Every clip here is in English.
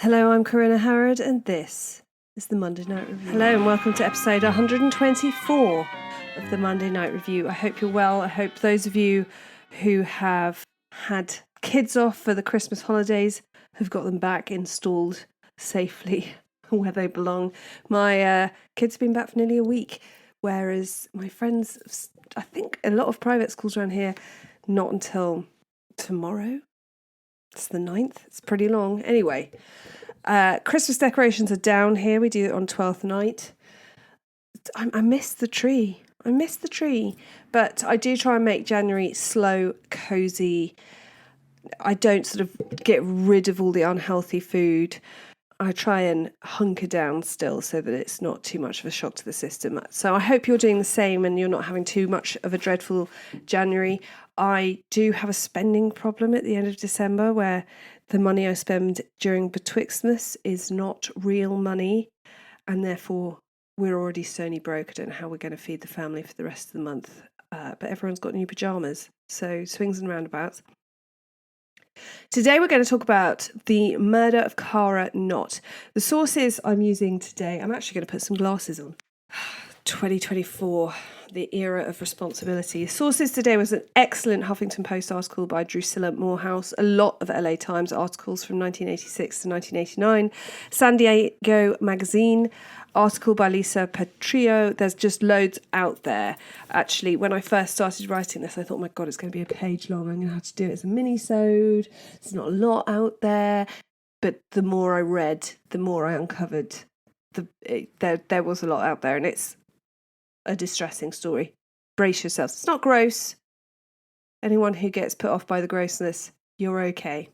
Hello, I'm Corinna Harrod, and this is the Monday Night Review. Hello, and welcome to episode 124 of the Monday Night Review. I hope you're well. I hope those of you who have had kids off for the Christmas holidays have got them back installed safely where they belong. My kids have been back for nearly a week, whereas my friends, I think a lot of private schools around here, not until tomorrow. It's the 9th. It's pretty long. Anyway, Christmas decorations are down here. We do it on 12th night. I miss the tree. But I do try and make January slow, cosy. I don't sort of get rid of all the unhealthy food. I try and hunker down still so that it's not too much of a shock to the system. So I hope you're doing the same and you're not having too much of a dreadful January. I do have a spending problem at the end of December where the money I spend during Betwixtmas is not real money, and therefore we're already stony broke. I don't know how we're going to feed the family for the rest of the month, but everyone's got new pyjamas, so swings and roundabouts. Today we're going to talk about the murder of Cara Knott. The sources I'm using today, I'm actually going to put some glasses on. 2024, the era of responsibility. Sources today was an excellent Huffington Post article by Drusilla Morehouse, a lot of LA Times articles from 1986 to 1989, San Diego Magazine, article by Lisa Petrillo. There's just loads out there. Actually, when I first started writing this, I thought, oh my God, it's going to be a page long. I'm going to have to do it as a mini-sode. There's not a lot out there. But the more I read, the more I uncovered there was a lot out there, and it's a distressing story. Brace yourselves. It's not gross. Anyone who gets put off by the grossness, you're okay.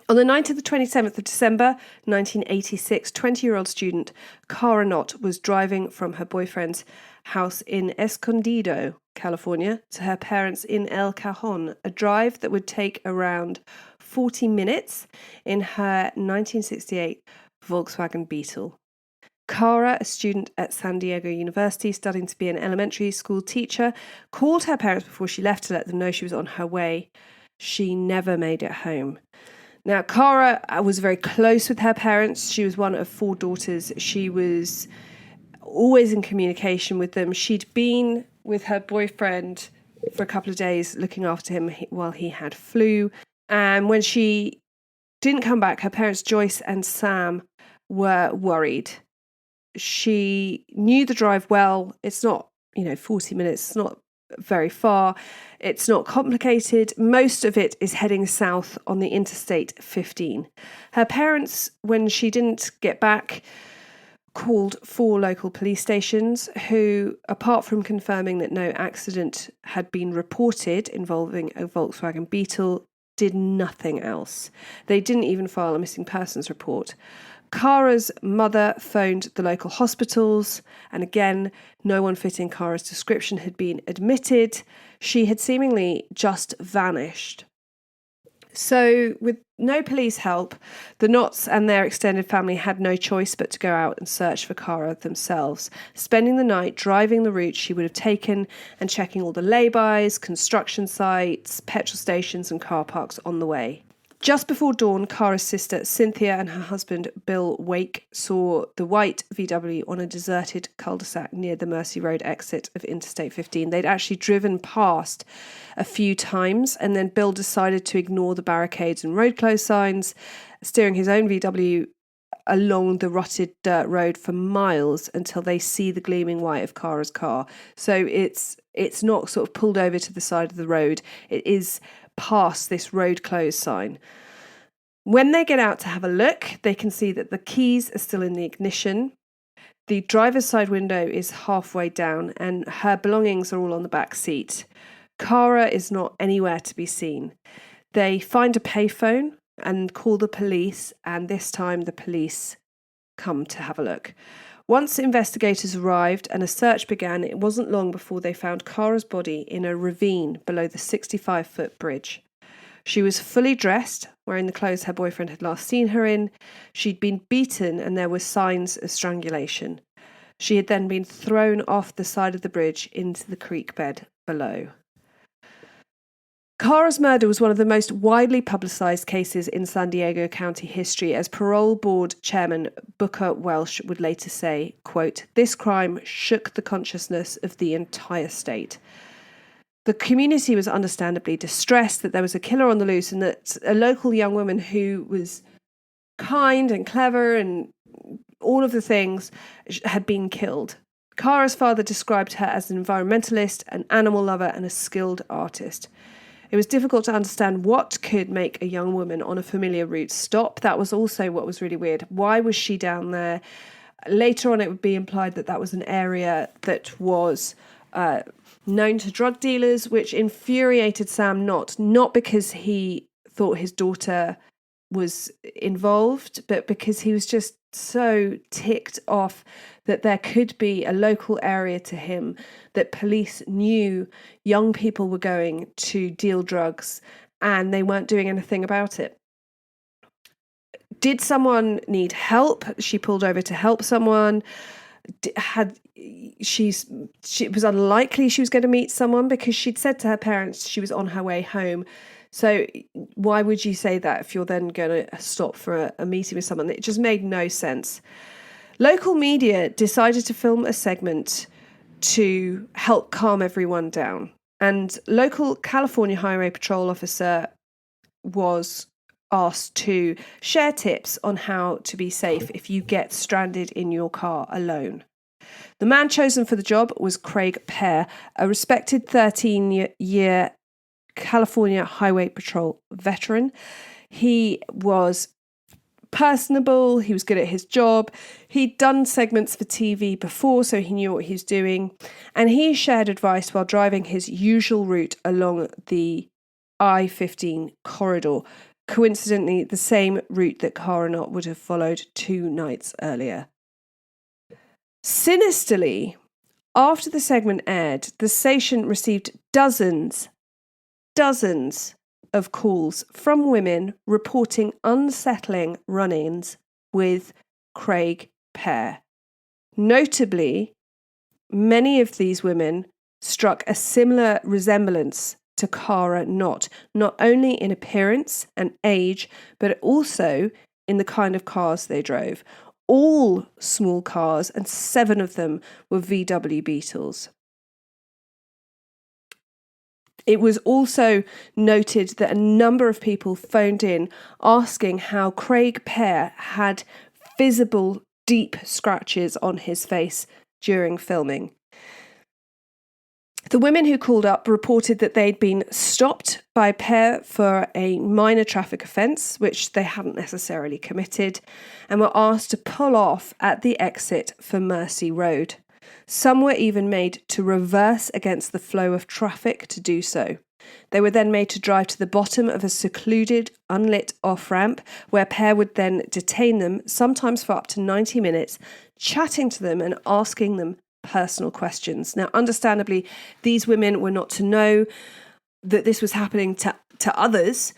On the night of the 27th of December, 1986, 20-year-old student Cara Knott was driving from her boyfriend's house in Escondido, California, to her parents in El Cajon, a drive that would take around 40 minutes in her 1968 Volkswagen Beetle. Cara, a student at San Diego University studying to be an elementary school teacher, called her parents before she left to let them know she was on her way. She never made it home. Now, Cara was very close with her parents. She was one of 4 daughters. She was always in communication with them. She'd been with her boyfriend for a couple of days looking after him while he had flu. And when she didn't come back, her parents, Joyce and Sam, were worried. She knew the drive well. It's not, 40 minutes. It's not very far. It's not complicated. Most of it is heading south on the Interstate 15. Her parents, when she didn't get back, called 4 local police stations who, apart from confirming that no accident had been reported involving a Volkswagen Beetle, did nothing else. They didn't even file a missing persons report. Cara's mother phoned the local hospitals, and again, no one fitting Cara's description had been admitted. She had seemingly just vanished. So, with no police help, the Knotts and their extended family had no choice but to go out and search for Cara themselves, spending the night driving the route she would have taken and checking all the lay-bys, construction sites, petrol stations and car parks on the way. Just before dawn, Cara's sister Cynthia and her husband Bill Wake saw the white VW on a deserted cul-de-sac near the Mercy Road exit of Interstate 15. They'd actually driven past a few times, and then Bill decided to ignore the barricades and road close signs, steering his own VW along the rutted dirt road for miles until they see the gleaming white of Cara's car. So it's not sort of pulled over to the side of the road. It is past this road closed sign. When they get out to have a look, they can see that the keys are still in the ignition. The driver's side window is halfway down and her belongings are all on the back seat. Cara is not anywhere to be seen. They find a payphone and call the police, and this time the police come to have a look. Once investigators arrived and a search began, it wasn't long before they found Cara's body in a ravine below the 65-foot bridge. She was fully dressed, wearing the clothes her boyfriend had last seen her in. She'd been beaten and there were signs of strangulation. She had then been thrown off the side of the bridge into the creek bed below. Cara's murder was one of the most widely publicised cases in San Diego County history, as parole board chairman Booker Welsh would later say, quote, "This crime shook the consciousness of the entire state." The community was understandably distressed that there was a killer on the loose and that a local young woman who was kind and clever and all of the things had been killed. Cara's father described her as an environmentalist, an animal lover, and a skilled artist. It was difficult to understand what could make a young woman on a familiar route stop. That was also what was really weird. Why was she down there? Later on, it would be implied that that was an area that was known to drug dealers, which infuriated Sam Knott, not because he thought his daughter was involved, but because he was just so ticked off that there could be a local area to him that police knew young people were going to deal drugs and they weren't doing anything about it. Did someone need help? She pulled over to help someone. It was unlikely she was going to meet someone because she'd said to her parents she was on her way home. So why would you say that if you're then going to stop for a meeting with someone? It just made no sense. Local media decided to film a segment to help calm everyone down. And local California Highway Patrol officer was asked to share tips on how to be safe if you get stranded in your car alone. The man chosen for the job was Craig Pear, a respected 13-year California Highway Patrol veteran. He was personable, he was good at his job, he'd done segments for TV before, so he knew what he was doing, and he shared advice while driving his usual route along the I-15 corridor, coincidentally the same route that Cara Knott would have followed 2 nights earlier. Sinisterly, after the segment aired, the station received dozens of calls from women reporting unsettling run-ins with Craig Pear. Notably, many of these women struck a similar resemblance to Cara Knott, not only in appearance and age, but also in the kind of cars they drove. All small cars, and 7 of them were VW Beetles. It was also noted that a number of people phoned in asking how Craig Pear had visible deep scratches on his face during filming. The women who called up reported that they'd been stopped by Pear for a minor traffic offence, which they hadn't necessarily committed, and were asked to pull off at the exit for Mercy Road. Some were even made to reverse against the flow of traffic to do so. They were then made to drive to the bottom of a secluded, unlit off-ramp, where Pear would then detain them, sometimes for up to 90 minutes, chatting to them and asking them personal questions. Now, understandably, these women were not to know that this was happening to others,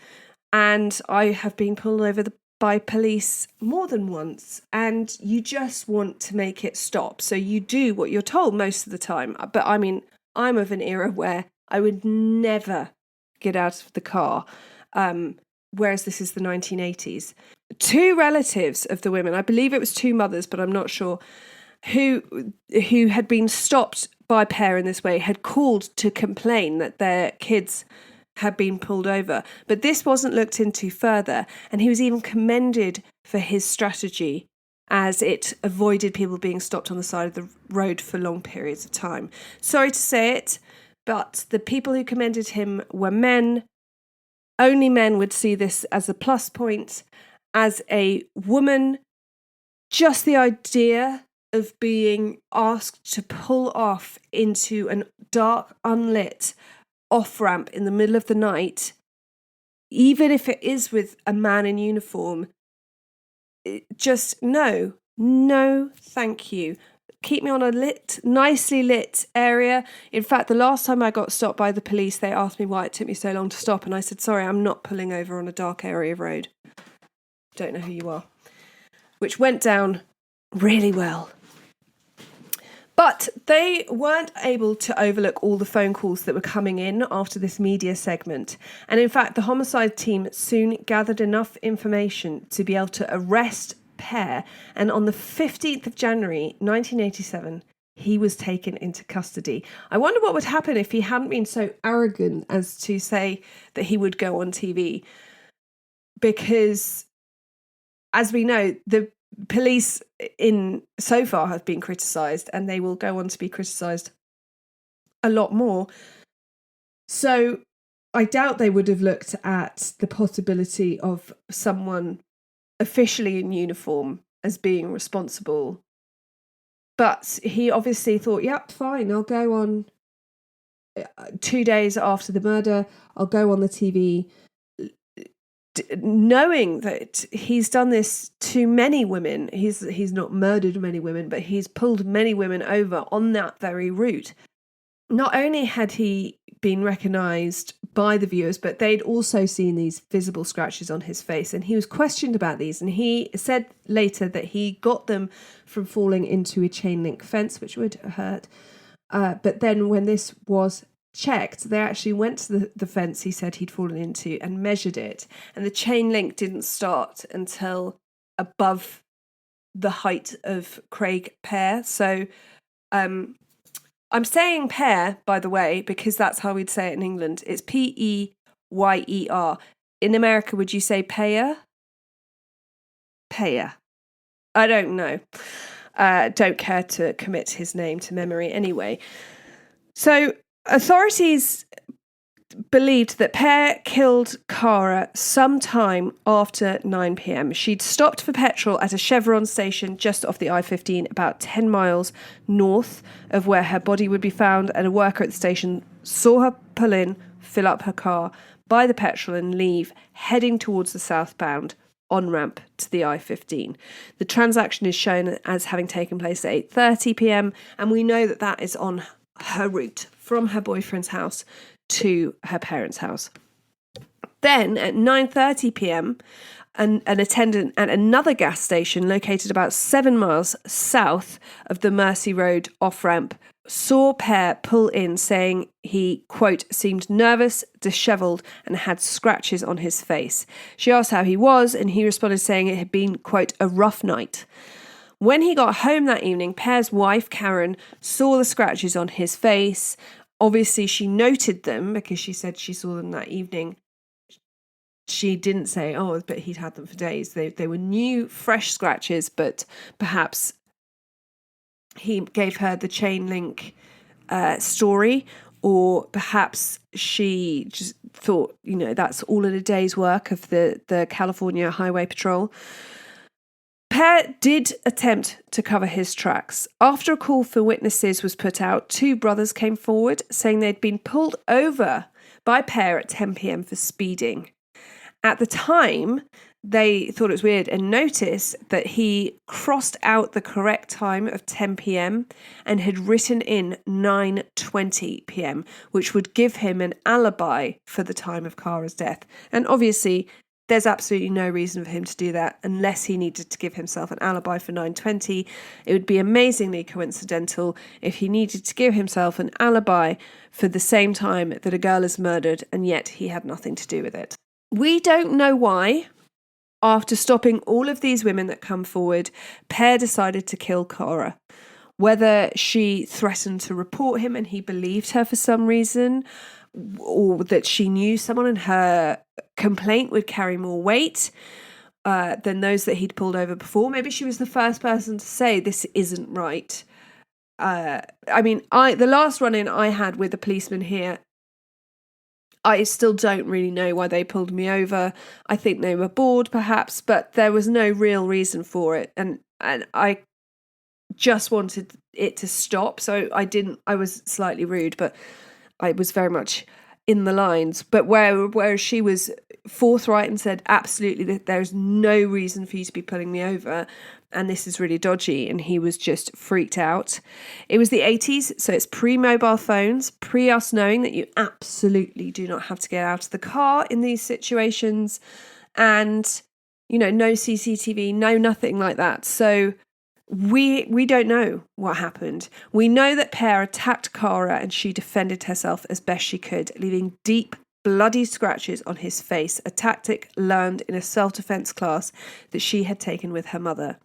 and I have been pulled over by police more than once, and you just want to make it stop. So you do what you're told most of the time. But I mean, I'm of an era where I would never get out of the car, whereas this is the 1980s. 2 relatives of the women, I believe it was 2 mothers, but I'm not sure, who had been stopped by Pear in this way, had called to complain that their kids had been pulled over. But this wasn't looked into further, and he was even commended for his strategy, as it avoided people being stopped on the side of the road for long periods of time. Sorry to say it, but the people who commended him were men. Only men would see this as a plus point. As a woman, just the idea of being asked to pull off into a dark, unlit off-ramp in the middle of the night, even if it is with a man in uniform, just no, thank you. Keep me on a nicely lit area. In fact, the last time I got stopped by the police, they asked me why it took me so long to stop, and I said, sorry, I'm not pulling over on a dark area of road. Don't know who you are. Which went down really well. But they weren't able to overlook all the phone calls that were coming in after this media segment. And in fact, the homicide team soon gathered enough information to be able to arrest Pear. And on the 15th of January, 1987, he was taken into custody. I wonder what would happen if he hadn't been so arrogant as to say that he would go on TV. Because, as we know, the police so far have been criticised, and they will go on to be criticised a lot more. So I doubt they would have looked at the possibility of someone officially in uniform as being responsible. But he obviously thought, yep, fine, I'll go on 2 days after the murder, I'll go on the TV, knowing that he's done this to many women. He's not murdered many women, but he's pulled many women over on that very route. Not only had he been recognised by the viewers, but they'd also seen these visible scratches on his face, and he was questioned about these, and he said later that he got them from falling into a chain link fence, which would hurt. But then when this was checked, they actually went to the fence he said he'd fallen into and measured it, and the chain link didn't start until above the height of Craig Pear. So I'm saying Pear, by the way, because that's how we'd say it in England. It's Peyer. In America, would you say Payer? Payer. I don't know. Don't care to commit his name to memory anyway. So authorities believed that Pear killed Cara sometime after 9 p.m. She'd stopped for petrol at a Chevron station just off the I-15, about 10 miles north of where her body would be found, and a worker at the station saw her pull in, fill up her car, buy the petrol and leave, heading towards the southbound on-ramp to the I-15. The transaction is shown as having taken place at 8:30 p.m, and we know that that is on her route from her boyfriend's house to her parents' house. Then at 9:30 p.m, an attendant at another gas station located about 7 miles south of the Mersey Road off-ramp saw Pear pull in, saying he, quote, seemed nervous, dishevelled, and had scratches on his face. She asked how he was, and he responded saying it had been, quote, a rough night. When he got home that evening, Pear's wife, Karen, saw the scratches on his face. Obviously, she noted them because she said she saw them that evening. She didn't say, oh, but he'd had them for days. They were new, fresh scratches, but perhaps he gave her the chain link story, or perhaps she just thought, that's all in a day's work of the California Highway Patrol. Pear did attempt to cover his tracks. After a call for witnesses was put out, 2 brothers came forward saying they'd been pulled over by Pear at 10 p.m. for speeding. At the time, they thought it was weird and noticed that he crossed out the correct time of 10 p.m. and had written in 9:20 p.m, which would give him an alibi for the time of Cara's death. And obviously, there's absolutely no reason for him to do that unless he needed to give himself an alibi for 9:20. It would be amazingly coincidental if he needed to give himself an alibi for the same time that a girl is murdered, and yet he had nothing to do with it. We don't know why. After stopping all of these women that come forward, Pear decided to kill Cara. Whether she threatened to report him and he believed her for some reason, or that she knew someone and her complaint would carry more weight than those that he'd pulled over before. Maybe she was the first person to say this isn't right. The last run-in I had with a policeman here, I still don't really know why they pulled me over. I think they were bored perhaps, but there was no real reason for it. And I just wanted it to stop. So I was slightly rude, but I was very much in the lines. But where she was forthright and said, absolutely, that there's no reason for you to be pulling me over, and this is really dodgy, and he was just freaked out. It was the 80s, so it's pre-mobile phones, pre us knowing that you absolutely do not have to get out of the car in these situations, and, no CCTV, no nothing like that. So We don't know what happened. We know that Per attacked Cara and she defended herself as best she could, leaving deep, bloody scratches on his face, a tactic learned in a self-defense class that she had taken with her mother.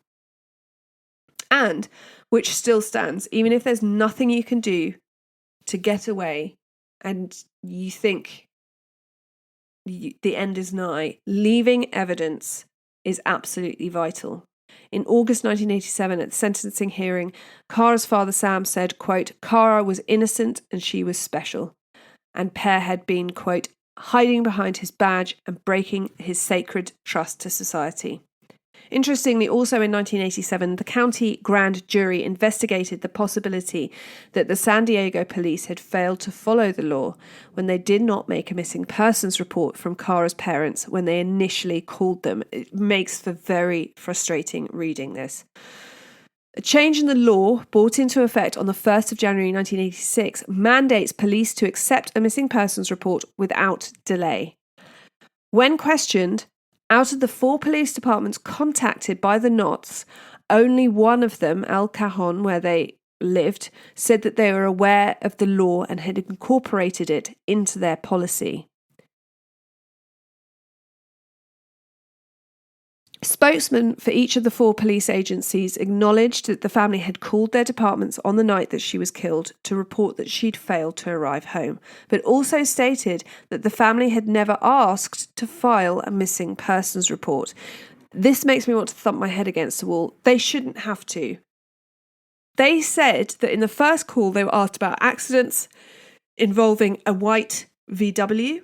And which still stands, even if there's nothing you can do to get away and you think the end is nigh, leaving evidence is absolutely vital. In August 1987, at the sentencing hearing, Cara's father Sam said, quote, "Cara was innocent and she was special. And Per had been, quote, hiding behind his badge and breaking his sacred trust to society." Interestingly, also in 1987, the county grand jury investigated the possibility that the San Diego police had failed to follow the law when they did not make a missing persons report from Cara's parents when they initially called them. It makes for very frustrating reading this. A change in the law, brought into effect on the 1st of January 1986, mandates police to accept a missing persons report without delay. When questioned, out of the 4 police departments contacted by the Knotts, only one of them, El Cajon, where they lived, said that they were aware of the law and had incorporated it into their policy. Spokesmen for each of the 4 police agencies acknowledged that the family had called their departments on the night that she was killed to report that she'd failed to arrive home, but also stated that the family had never asked to file a missing persons report. This makes me want to thump my head against the wall. They shouldn't have to. They said that in the first call they were asked about accidents involving a white VW.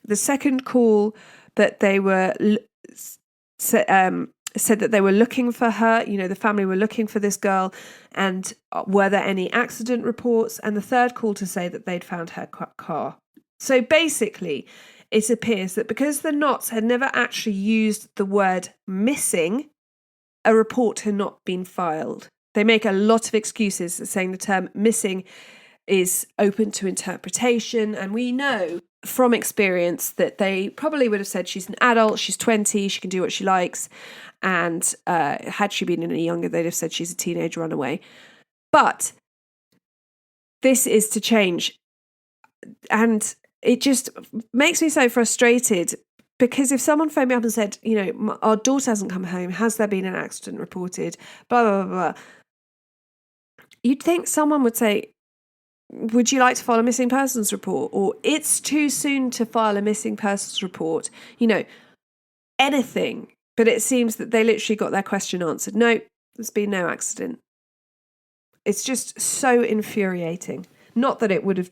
The second call that they were said that they were looking for her, the family were looking for this girl, and were there any accident reports? And the third call to say that they'd found her car. So basically, it appears that because the Knotts had never actually used the word missing, a report had not been filed. They make a lot of excuses saying the term missing is open to interpretation, and we know from experience that they probably would have said she's an adult, she's 20, she can do what she likes, and had she been any younger, they'd have said she's a teenage runaway. But this is to change, and it just makes me so frustrated, because if someone phoned me up and said, our daughter hasn't come home, has there been an accident reported, blah, blah, blah, blah, you'd think someone would say, would you like to file a missing persons report? Or it's too soon to file a missing persons report. Anything. But it seems that they literally got their question answered. No, there's been no accident. It's just so infuriating. Not that it would have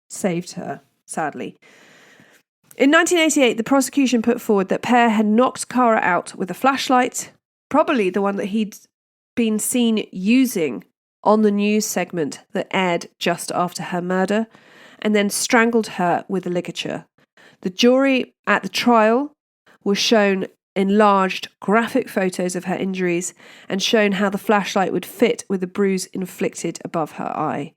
saved her, sadly. In 1988, the prosecution put forward that Per had knocked Cara out with a flashlight, probably the one that he'd been seen using on the news segment that aired just after her murder, and then strangled her with a ligature. The jury at the trial was shown enlarged graphic photos of her injuries and shown how the flashlight would fit with the bruise inflicted above her eye.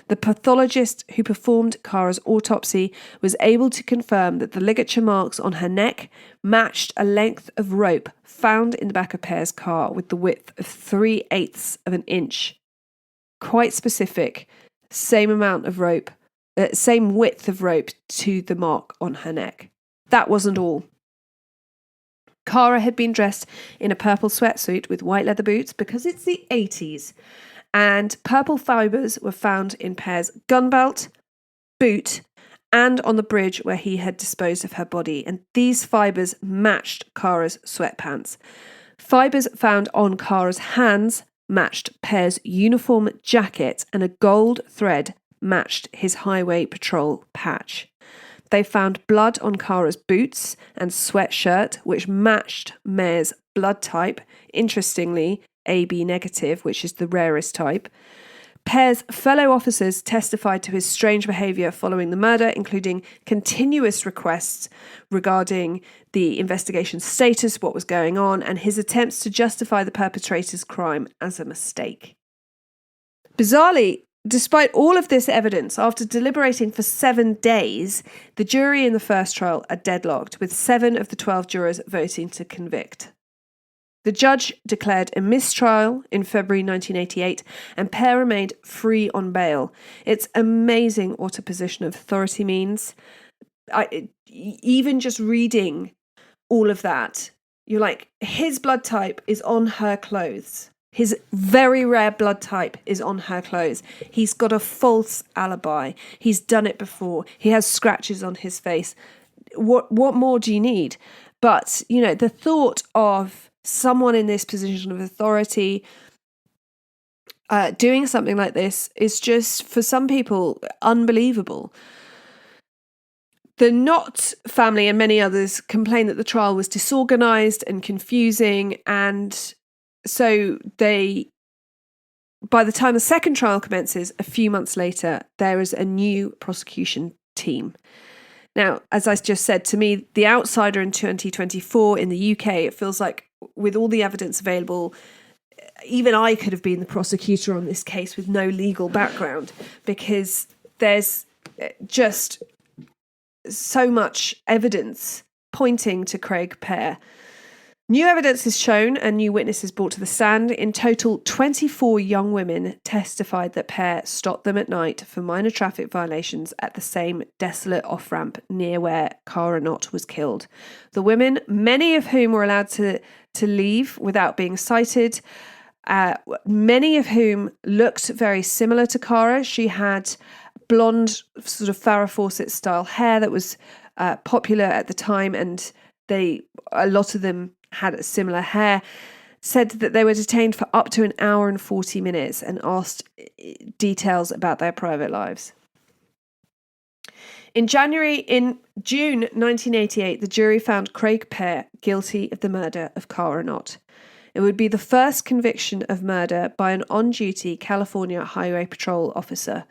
The pathologist who performed Cara's autopsy was able to confirm that the ligature marks on her neck matched a length of rope found in the back of Per's car with the width of 3/8 of an inch. Quite specific, same amount of rope, same width of rope to the mark on her neck. That wasn't all. Cara had been dressed in a purple sweatsuit with white leather boots because it's the 80s, and purple fibres were found in Per's gun belt, boot, and on the bridge where he had disposed of her body, and these fibres matched Cara's sweatpants. Fibres found on Cara's hands matched Per's uniform jacket, and a gold thread matched his highway patrol patch. They found blood on Cara's boots and sweatshirt, which matched Mayer's blood type, interestingly, AB negative, which is the rarest type. Per's fellow officers testified to his strange behaviour following the murder, including continuous requests regarding the investigation status, what was going on, and his attempts to justify the perpetrator's crime as a mistake. Bizarrely, despite all of this evidence, after deliberating for 7 days, the jury in the first trial are deadlocked, with 7 of the 12 jurors voting to convict. The judge declared a mistrial in February 1988, and Pear remained free on bail. It's amazing what a position of authority means. Even just reading all of that, you're like, his blood type is on her clothes. His very rare blood type is on her clothes. He's got a false alibi. He's done it before. He has scratches on his face. What more do you need? But, the thought of someone in this position of authority doing something like this is just, for some people, unbelievable. The Knott family and many others complained that the trial was disorganised and confusing, and so by the time the second trial commences, a few months later, there is a new prosecution team. Now, as I just said, to me, the outsider in 2024 in the UK, it feels like with all the evidence available, even I could have been the prosecutor on this case with no legal background, because there's just so much evidence pointing to Craig Pear. New evidence is shown and new witnesses brought to the stand. In total, 24 young women testified that Pear stopped them at night for minor traffic violations at the same desolate off-ramp near where Cara Knott was killed. The women, many of whom were allowed to leave without being cited, many of whom looked very similar to Cara. She had blonde, sort of Farrah Fawcett style hair that was popular at the time, and a lot of them had similar hair, said that they were detained for up to an hour and 40 minutes and asked details about their private lives. In June 1988, the jury found Craig Pear guilty of the murder of Cara Knott. It would be the first conviction of murder by an on-duty California Highway Patrol officer.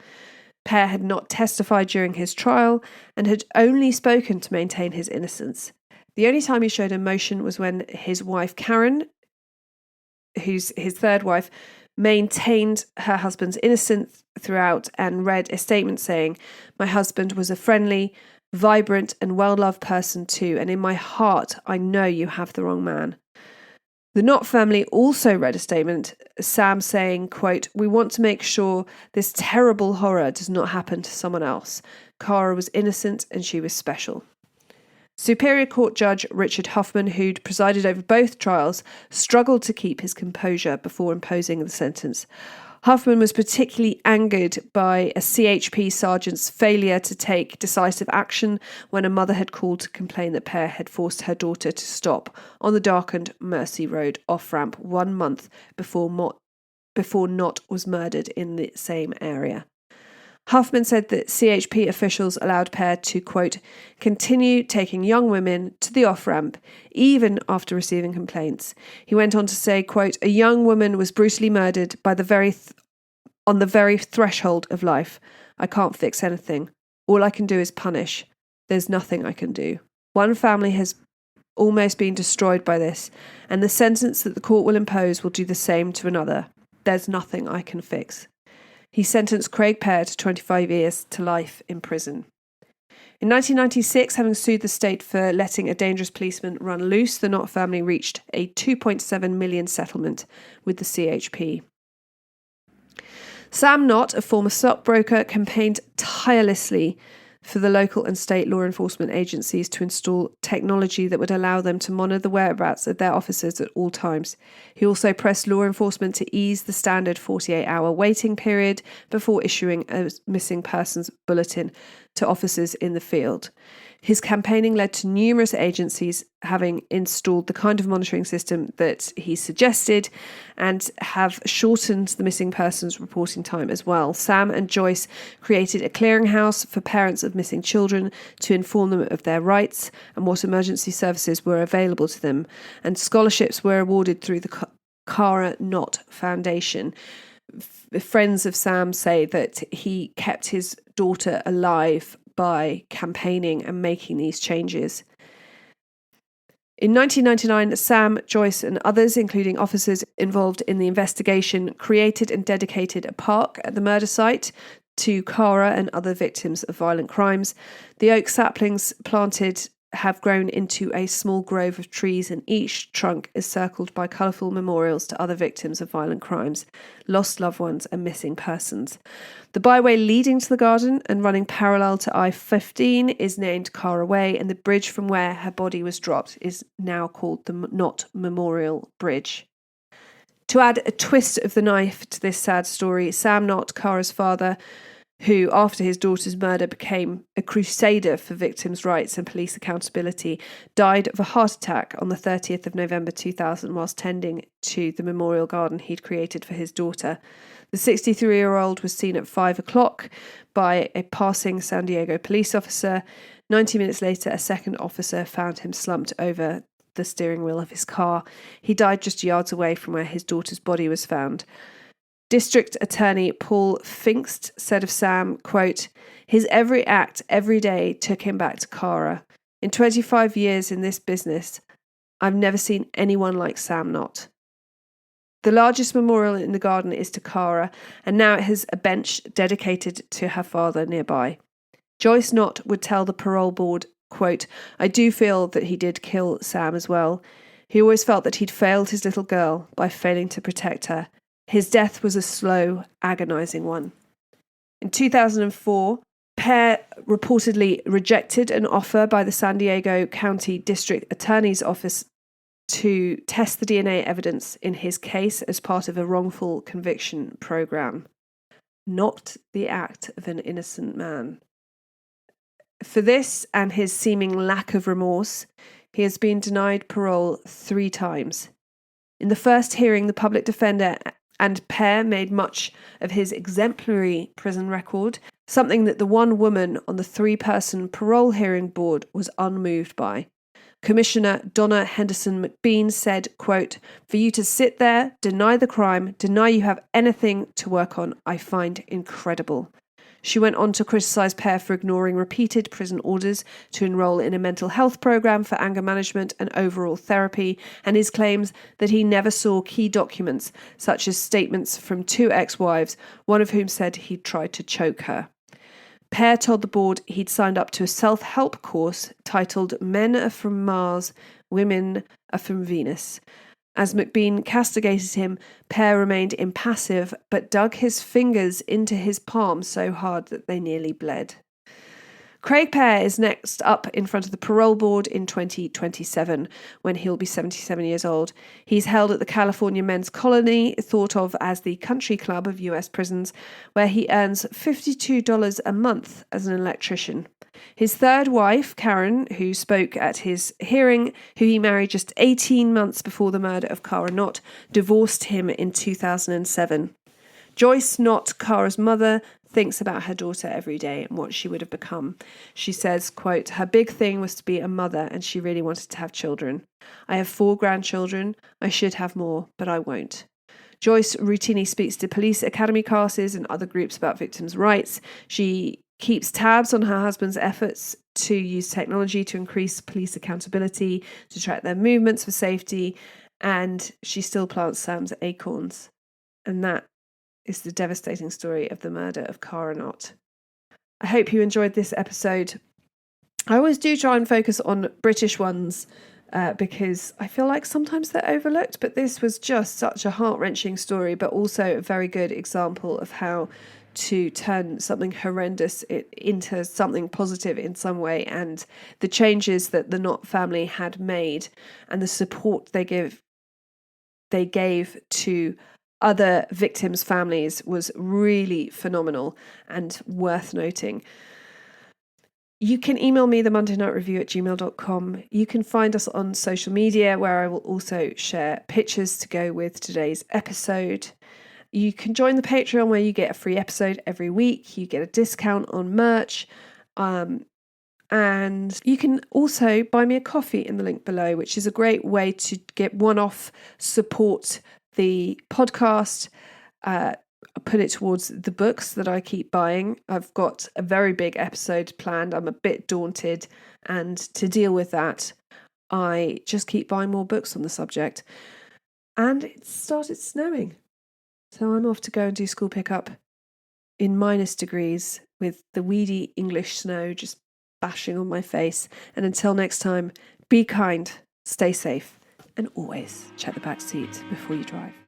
Pear had not testified during his trial and had only spoken to maintain his innocence. The only time he showed emotion was when his wife Karen, who's his third wife, maintained her husband's innocence throughout and read a statement saying, "My husband was a friendly, vibrant and well-loved person too, and in my heart I know you have the wrong man." The Knott family also read a statement, Sam saying, quote, "We want to make sure this terrible horror does not happen to someone else. Cara was innocent and she was special." Superior Court Judge Richard Huffman, who'd presided over both trials, struggled to keep his composure before imposing the sentence. Huffman was particularly angered by a CHP sergeant's failure to take decisive action when a mother had called to complain that Pear had forced her daughter to stop on the darkened Mercy Road off-ramp 1 month before Knott was murdered in the same area. Huffman said that CHP officials allowed Pear to, quote, "continue taking young women to the off-ramp even after receiving complaints." He went on to say, quote, "A young woman was brutally murdered by on the very threshold of life. I can't fix anything. All I can do is punish. There's nothing I can do. One family has almost been destroyed by this, and the sentence that the court will impose will do the same to another. There's nothing I can fix." He sentenced Craig Pear to 25 years to life in prison. In 1996, having sued the state for letting a dangerous policeman run loose, the Knott family reached a $2.7 million settlement with the CHP. Sam Knott, a former stockbroker, campaigned tirelessly for the local and state law enforcement agencies to install technology that would allow them to monitor the whereabouts of their officers at all times. He also pressed law enforcement to ease the standard 48-hour waiting period before issuing a missing persons bulletin to officers in the field. His campaigning led to numerous agencies having installed the kind of monitoring system that he suggested and have shortened the missing persons reporting time as well. Sam and Joyce created a clearinghouse for parents of missing children to inform them of their rights and what emergency services were available to them, and scholarships were awarded through the Cara Knott Foundation. Friends of Sam say that he kept his daughter alive by campaigning and making these changes. In 1999, Sam, Joyce and others, including officers involved in the investigation, created and dedicated a park at the murder site to Cara and other victims of violent crimes. The oak saplings planted have grown into a small grove of trees, and each trunk is circled by colourful memorials to other victims of violent crimes, lost loved ones and missing persons. The byway leading to the garden and running parallel to I-15 is named Cara Way, and the bridge from where her body was dropped is now called the Knott Memorial Bridge. To add a twist of the knife to this sad story, Sam Knott, Cara's father, who after his daughter's murder became a crusader for victims' rights and police accountability, died of a heart attack on the 30th of November 2000 whilst tending to the memorial garden he'd created for his daughter. The 63-year-old was seen at 5 o'clock by a passing San Diego police officer. 90 minutes later, a second officer found him slumped over the steering wheel of his car. He died just yards away from where his daughter's body was found. District Attorney Paul Finkst said of Sam, quote, "His every act every day took him back to Cara. In 25 years in this business, I've never seen anyone like Sam Knott." The largest memorial in the garden is to Cara, and now it has a bench dedicated to her father nearby. Joyce Knott would tell the parole board, quote, "I do feel that he did kill Sam as well. He always felt that he'd failed his little girl by failing to protect her. His death was a slow, agonising one." In 2004, Pear reportedly rejected an offer by the San Diego County District Attorney's Office to test the DNA evidence in his case as part of a wrongful conviction program. Not the act of an innocent man. For this and his seeming lack of remorse, he has been denied parole 3 times. In the first hearing, the public defender and Pear made much of his exemplary prison record, something that the one woman on the 3-person parole hearing board was unmoved by. Commissioner Donna Henderson McBean said, quote, "For you to sit there, deny the crime, deny you have anything to work on, I find incredible." She went on to criticise Pear for ignoring repeated prison orders to enrol in a mental health program for anger management and overall therapy, and his claims that he never saw key documents, such as statements from 2 ex-wives, one of whom said he'd tried to choke her. Pear told the board he'd signed up to a self-help course titled "Men Are From Mars, Women Are From Venus." As McBean castigated him, Pear remained impassive, but dug his fingers into his palms so hard that they nearly bled. Craig Pear is next up in front of the parole board in 2027, when he'll be 77 years old. He's held at the California Men's Colony, thought of as the country club of US prisons, where he earns $52 a month as an electrician. His third wife, Karen, who spoke at his hearing, who he married just 18 months before the murder of Cara Knott, divorced him in 2007. Joyce Knott, Cara's mother, thinks about her daughter every day and what she would have become. She says, quote, "Her big thing was to be a mother, and she really wanted to have children. I have 4 grandchildren. I should have more, but I won't." Joyce routinely speaks to police academy classes and other groups about victims' rights. She keeps tabs on her husband's efforts to use technology to increase police accountability, to track their movements for safety, and she still plants Sam's acorns. And that is the devastating story of the murder of Cara Knott. I hope you enjoyed this episode. I always do try and focus on British ones because I feel like sometimes they're overlooked, but this was just such a heart-wrenching story, but also a very good example of how to turn something horrendous into something positive in some way, and the changes that the Knott family had made and the support they gave to other victims' families was really phenomenal and worth noting. You can email me, themondaynightrevue@gmail.com. You can find us on social media, where I will also share pictures to go with today's episode. You can join the Patreon, where you get a free episode every week. You get a discount on merch. And you can also buy me a coffee in the link below, which is a great way to get one-off support the podcast, put it towards the books that I keep buying. I've got a very big episode planned. I'm a bit daunted, and to deal with that, I just keep buying more books on the subject. And it started snowing, so I'm off to go and do school pickup in -degrees with the weedy English snow just bashing on my face. And until next time, be kind, stay safe, and always check the back seat before you drive.